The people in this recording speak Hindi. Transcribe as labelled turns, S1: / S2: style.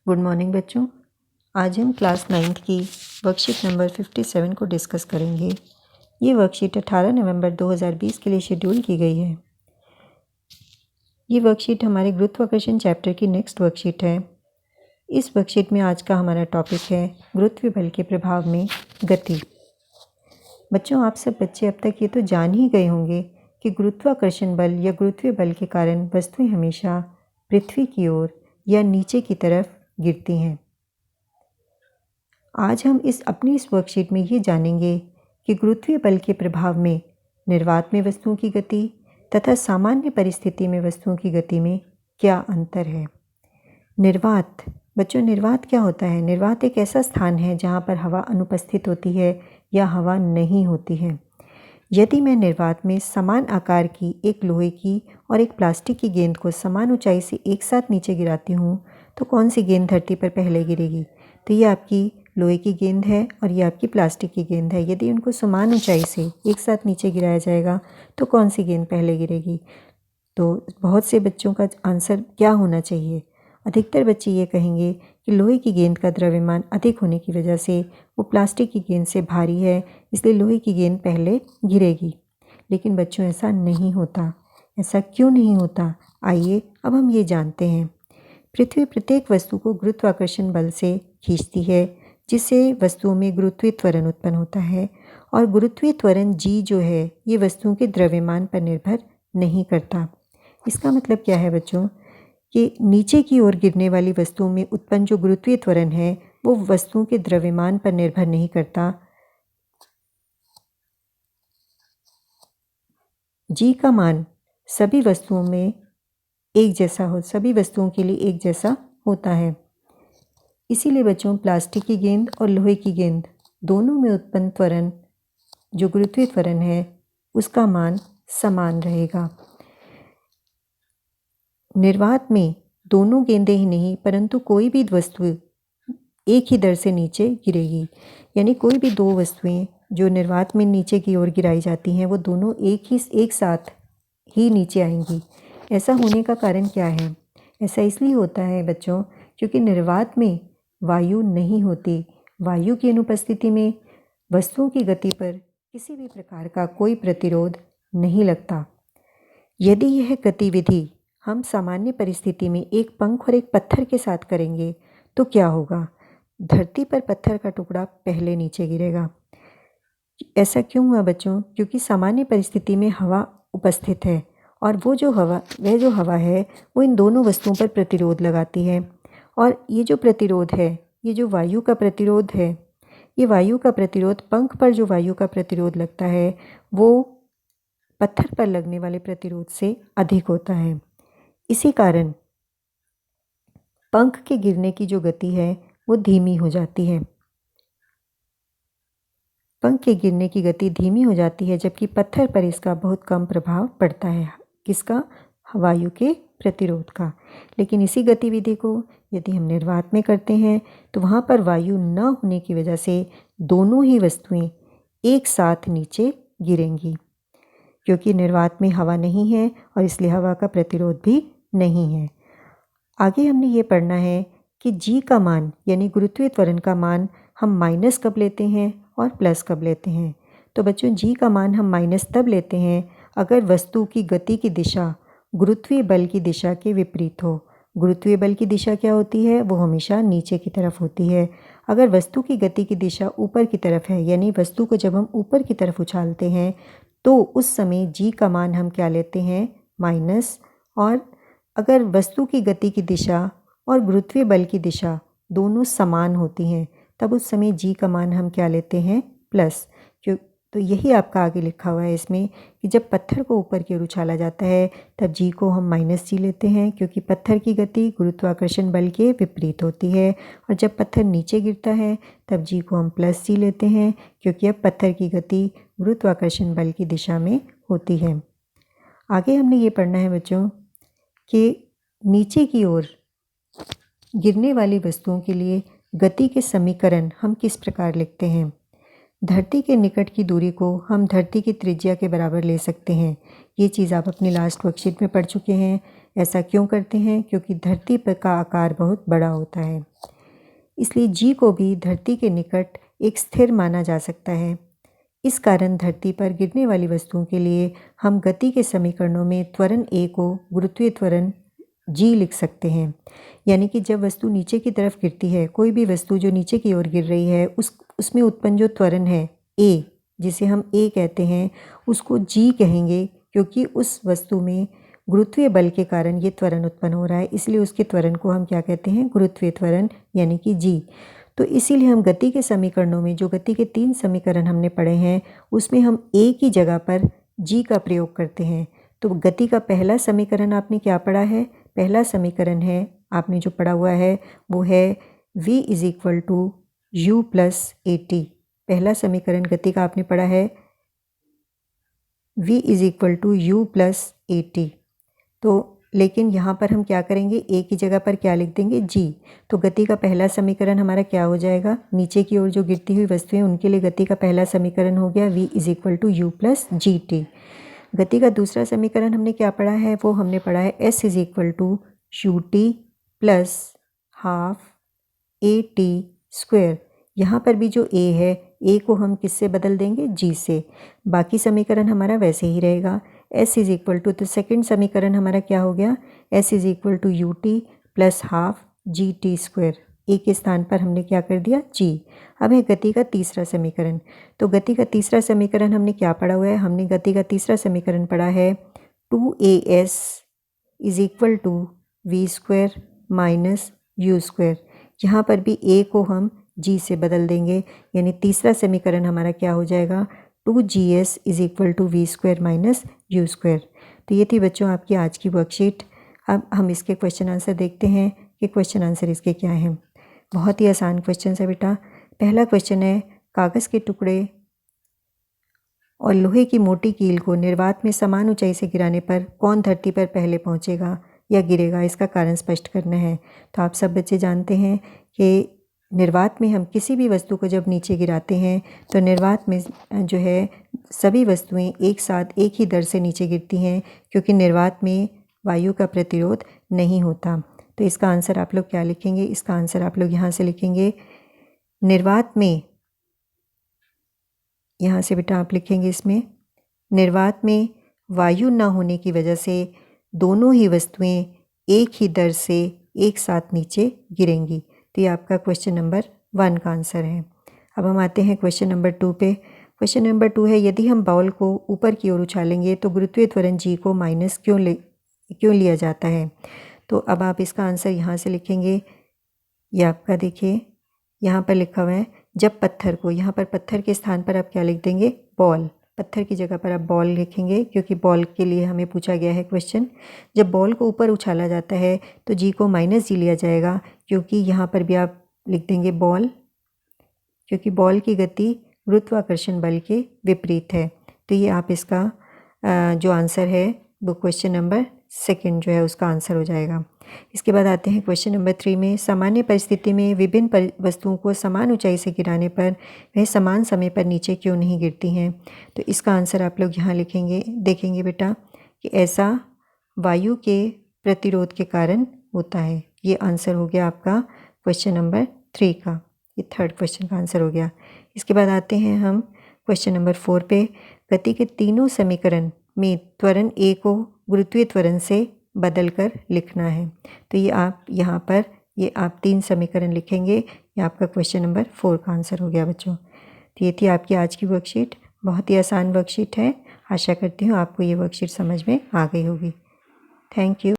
S1: गुड मॉर्निंग बच्चों। आज हम क्लास 9th की वर्कशीट नंबर 57 को डिस्कस करेंगे। ये वर्कशीट 18 नवंबर 2020 के लिए शेड्यूल की गई है। ये वर्कशीट हमारे गुरुत्वाकर्षण चैप्टर की नेक्स्ट वर्कशीट है। इस वर्कशीट में आज का हमारा टॉपिक है गुरुत्वीय बल के प्रभाव में गति। बच्चों, आप सब बच्चे अब तक ये तो जान ही गए होंगे कि गुरुत्वाकर्षण बल या गुरुत्वीय बल के कारण वस्तुएं हमेशा पृथ्वी की ओर या नीचे की तरफ गिरती हैं। आज हम अपनी इस वर्कशीट में ये जानेंगे कि गुरुत्वीय बल के प्रभाव में निर्वात में वस्तुओं की गति तथा सामान्य परिस्थिति में वस्तुओं की गति में क्या अंतर है। निर्वात, बच्चों निर्वात क्या होता है? निर्वात एक ऐसा स्थान है जहाँ पर हवा अनुपस्थित होती है या हवा नहीं होती है। यदि मैं निर्वात में समान आकार की एक लोहे की और एक प्लास्टिक की गेंद को समान ऊंचाई से एक साथ नीचे गिराती हूँ तो कौन सी गेंद धरती पर पहले गिरेगी? तो ये आपकी लोहे की गेंद है और ये आपकी प्लास्टिक की गेंद है। यदि उनको समान ऊंचाई से एक साथ नीचे गिराया जाएगा तो कौन सी गेंद पहले गिरेगी? तो बहुत से बच्चों का आंसर क्या होना चाहिए? अधिकतर बच्चे ये कहेंगे कि लोहे की गेंद का द्रव्यमान अधिक होने की वजह से वो प्लास्टिक की गेंद से भारी है, इसलिए लोहे की गेंद पहले गिरेगी। लेकिन बच्चों ऐसा नहीं होता। ऐसा क्यों नहीं होता? आइए अब हम ये जानते हैं। पृथ्वी प्रत्येक वस्तु को गुरुत्वाकर्षण बल से खींचती है, जिससे वस्तुओं में गुरुत्वीय त्वरण उत्पन्न होता है। और गुरुत्वीय त्वरण जी जो है ये वस्तुओं के द्रव्यमान पर निर्भर नहीं करता। इसका मतलब क्या है बच्चों? कि नीचे की ओर गिरने वाली वस्तुओं में उत्पन्न जो गुरुत्वीय त्वरण है वो वस्तुओं के द्रव्यमान पर निर्भर नहीं करता। जी का मान सभी वस्तुओं में एक जैसा सभी वस्तुओं के लिए एक जैसा होता है। इसीलिए बच्चों प्लास्टिक की गेंद और लोहे की गेंद दोनों में उत्पन्न त्वरण जो गुरुत्वीय त्वरण है उसका मान समान रहेगा। निर्वात में दोनों गेंदें ही नहीं परंतु कोई भी वस्तु एक ही दर से नीचे गिरेगी। यानी कोई भी दो वस्तुएं जो निर्वात में नीचे की ओर गिराई जाती हैं वो दोनों एक साथ ही नीचे आएंगी। ऐसा होने का कारण क्या है? ऐसा इसलिए होता है बच्चों क्योंकि निर्वात में वायु नहीं होती। वायु की अनुपस्थिति में वस्तुओं की गति पर किसी भी प्रकार का कोई प्रतिरोध नहीं लगता। यदि यह गतिविधि हम सामान्य परिस्थिति में एक पंख और एक पत्थर के साथ करेंगे तो क्या होगा? धरती पर पत्थर का टुकड़ा पहले नीचे गिरेगा। ऐसा क्यों हुआ बच्चों? क्योंकि सामान्य परिस्थिति में हवा उपस्थित है और वह जो हवा है वो इन दोनों वस्तुओं पर प्रतिरोध लगाती है। और ये जो प्रतिरोध है, ये जो वायु का प्रतिरोध है, ये वायु का प्रतिरोध पंख पर जो वायु का प्रतिरोध लगता है वो पत्थर पर लगने वाले प्रतिरोध से अधिक होता है। इसी कारण पंख के गिरने की जो गति है वो धीमी हो जाती है। पंख के गिरने की गति धीमी हो जाती है जबकि पत्थर पर इसका बहुत कम प्रभाव पड़ता है। किसका? वायु के प्रतिरोध का। लेकिन इसी गतिविधि को यदि हम निर्वात में करते हैं तो वहाँ पर वायु न होने की वजह से दोनों ही वस्तुएं एक साथ नीचे गिरेंगी। क्योंकि निर्वात में हवा नहीं है और इसलिए हवा का प्रतिरोध भी नहीं है। आगे हमने ये पढ़ना है कि जी का मान यानी गुरुत्वीय त्वरण का मान हम माइनस कब लेते हैं और प्लस कब लेते हैं। तो बच्चों जी का मान हम माइनस तब लेते हैं अगर वस्तु की गति की दिशा गुरुत्वीय बल की दिशा के विपरीत हो। गुरुत्वीय बल की दिशा क्या होती है? वो हमेशा नीचे की तरफ होती है। अगर वस्तु की गति की दिशा ऊपर की तरफ है यानी वस्तु को जब हम ऊपर की तरफ उछालते हैं तो उस समय जी का मान हम क्या लेते हैं? माइनस। और अगर वस्तु की गति की दिशा और गुरुत्वीय बल की दिशा दोनों समान होती हैं तब उस समय जी का मान हम क्या लेते हैं? प्लस। क्यों? तो यही आपका आगे लिखा हुआ है इसमें कि जब पत्थर को ऊपर की ओर उछाला जाता है तब जी को हम माइनस जी लेते हैं क्योंकि पत्थर की गति गुरुत्वाकर्षण बल के विपरीत होती है। और जब पत्थर नीचे गिरता है तब जी को हम प्लस जी लेते हैं क्योंकि अब पत्थर की गति गुरुत्वाकर्षण बल की दिशा में होती है। आगे हमने ये पढ़ना है बच्चों कि नीचे की ओर गिरने वाली वस्तुओं के लिए गति के समीकरण हम किस प्रकार लिखते हैं। धरती के निकट की दूरी को हम धरती की त्रिज्या के बराबर ले सकते हैं। ये चीज़ आप अपनी लास्ट वर्कशीट में पढ़ चुके हैं। ऐसा क्यों करते हैं? क्योंकि धरती पर का आकार बहुत बड़ा होता है, इसलिए जी को भी धरती के निकट एक स्थिर माना जा सकता है। इस कारण धरती पर गिरने वाली वस्तुओं के लिए हम गति के समीकरणों में त्वरण ए को गुरुत्वीय त्वरण जी लिख सकते हैं। यानी कि जब वस्तु नीचे की तरफ गिरती है, कोई भी वस्तु जो नीचे की ओर गिर रही है, उसमें उत्पन्न जो त्वरण है ए, जिसे हम ए कहते हैं, उसको जी कहेंगे, क्योंकि उस वस्तु में गुरुत्वीय बल के कारण ये त्वरण उत्पन्न हो रहा है। इसलिए उसके त्वरण को हम क्या कहते हैं? गुरुत्वीय त्वरण, यानी कि जी। तो इसीलिए हम गति के समीकरणों में, जो गति के 3 समीकरण हमने पढ़े हैं, उसमें हम ए की जगह पर जी का प्रयोग करते हैं। तो गति का पहला समीकरण आपने क्या पढ़ा है? पहला समीकरण है, आपने जो पढ़ा हुआ है वो है v is equal to u plus a t. पहला समीकरण गति का आपने पढ़ा है v is equal to u plus a t. तो लेकिन यहाँ पर हम क्या करेंगे? ए की जगह पर क्या लिख देंगे? जी। तो गति का पहला समीकरण हमारा क्या हो जाएगा? नीचे की ओर जो गिरती हुई वस्तुएं, उनके लिए गति का पहला समीकरण हो गया v is equal to u plus g t. गति का दूसरा समीकरण हमने क्या पढ़ा है? वो हमने पढ़ा है s is equal to u t plus half a t square. यहाँ पर भी जो a है, a को हम किससे बदल देंगे? g से। बाकी समीकरण हमारा वैसे ही रहेगा। s इज इक्वल टू, तो सेकेंड समीकरण हमारा क्या हो गया? s is equal to u t plus half g t square. a के स्थान पर हमने क्या कर दिया? g। अब है गति का तीसरा समीकरण। तो गति का तीसरा समीकरण हमने क्या पढ़ा हुआ है? हमने गति का तीसरा समीकरण पढ़ा है 2as is equal to v square minus u square. यहाँ पर भी a को हम g से बदल देंगे, यानी तीसरा समीकरण हमारा क्या हो जाएगा? 2gs is equal to v square minus u square. तो ये थी बच्चों आपकी आज की वर्कशीट। अब हम इसके क्वेश्चन आंसर देखते हैं कि क्वेश्चन आंसर इसके क्या हैं। बहुत ही आसान क्वेश्चन है बेटा। पहला क्वेश्चन है, कागज़ के टुकड़े और लोहे की मोटी कील को निर्वात में समान ऊंचाई से गिराने पर कौन धरती पर पहले पहुंचेगा या गिरेगा? इसका कारण स्पष्ट करना है। तो आप सब बच्चे जानते हैं कि निर्वात में हम किसी भी वस्तु को जब नीचे गिराते हैं तो निर्वात में जो है सभी वस्तुएं एक साथ एक ही दर से नीचे गिरती हैं, क्योंकि निर्वात में वायु का प्रतिरोध नहीं होता। तो इसका आंसर आप लोग क्या लिखेंगे? इसका आंसर आप लोग यहाँ से लिखेंगे, निर्वात में, यहाँ से बेटा आप लिखेंगे इसमें, निर्वात में वायु न होने की वजह से दोनों ही वस्तुएं एक ही दर से एक साथ नीचे गिरेंगी। तो ये आपका क्वेश्चन नंबर 1 का आंसर है। अब हम आते हैं क्वेश्चन नंबर 2 पे। क्वेश्चन नंबर 2 है, यदि हम बॉल को ऊपर की ओर उछालेंगे तो गुरुत्वीय त्वरण जी को माइनस क्यों लिया जाता है? तो अब आप इसका आंसर यहाँ से लिखेंगे। ये आपका देखिए यहाँ पर लिखा हुआ है, जब पत्थर को, यहाँ पर पत्थर के स्थान पर आप क्या लिख देंगे? बॉल। पत्थर की जगह पर आप बॉल लिखेंगे, क्योंकि बॉल के लिए हमें पूछा गया है क्वेश्चन। जब बॉल को ऊपर उछाला जाता है तो जी को माइनस जी लिया जाएगा, क्योंकि यहाँ पर भी आप लिख देंगे बॉल, क्योंकि बॉल की गति गुरुत्वाकर्षण बल के विपरीत है। तो ये आप इसका जो आंसर है वो क्वेश्चन नंबर 2 जो है उसका आंसर हो जाएगा। इसके बाद आते हैं क्वेश्चन नंबर 3 में, सामान्य परिस्थिति में विभिन्न वस्तुओं को समान ऊंचाई से गिराने पर वह समान समय पर नीचे क्यों नहीं गिरती हैं? तो इसका आंसर आप लोग यहाँ लिखेंगे। देखेंगे बेटा कि ऐसा वायु के प्रतिरोध के कारण होता है। ये आंसर हो गया आपका क्वेश्चन नंबर 3 का। ये 3rd क्वेश्चन का आंसर हो गया। इसके बाद आते हैं हम क्वेश्चन नंबर 4 पे। गति के तीनों समीकरण में त्वरण ए को गुरुत्वीय त्वरण से बदल कर लिखना है। तो ये आप यहाँ पर ये आप 3 समीकरण लिखेंगे। ये आपका क्वेश्चन नंबर 4 का आंसर हो गया बच्चों। तो ये थी आपकी आज की वर्कशीट। बहुत ही आसान वर्कशीट है। आशा करती हूँ आपको ये वर्कशीट समझ में आ गई होगी। Thank you.